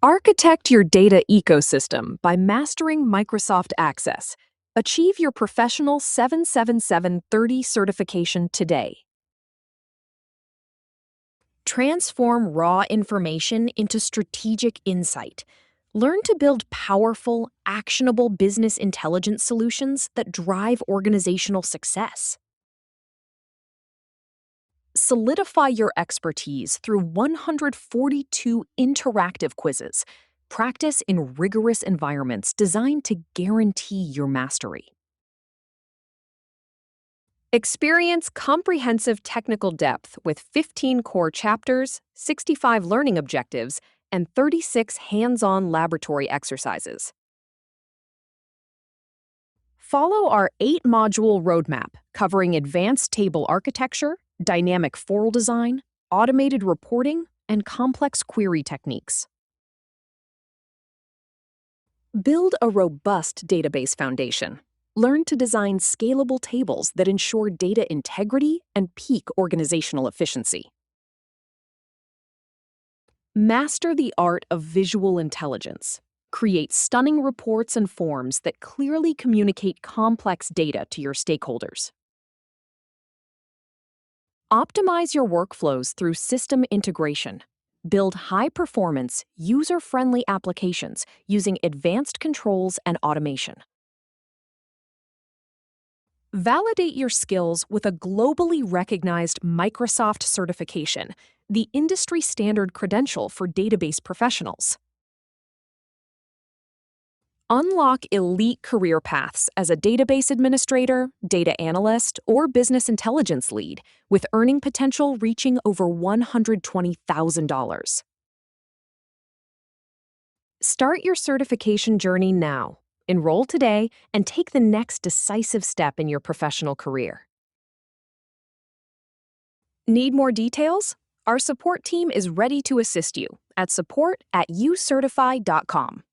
Architect your data ecosystem by mastering Microsoft Access. Achieve your professional 77730 certification today. Transform raw information into strategic insight. Learn to build powerful, actionable business intelligence solutions that drive organizational success. Solidify your expertise through 142 interactive quizzes. Practice in rigorous environments designed to guarantee your mastery. Experience comprehensive technical depth with 15 core chapters, 65 learning objectives, and 36 hands-on laboratory exercises. Follow our 8-module roadmap covering advanced table architecture, dynamic form design, automated reporting, and complex query techniques. Build a robust database foundation. Learn to design scalable tables that ensure data integrity and peak organizational efficiency. Master the art of visual intelligence. Create stunning reports and forms that clearly communicate complex data to your stakeholders. Optimize your workflows through system integration. Build high-performance, user-friendly applications using advanced controls and automation. Validate your skills with a globally recognized Microsoft certification, the industry standard credential for database professionals. Unlock elite career paths as a database administrator, data analyst, or business intelligence lead, with earning potential reaching over $120,000. Start your certification journey now. Enroll today and take the next decisive step in your professional career. Need more details? Our support team is ready to assist you at support@uCertify.com.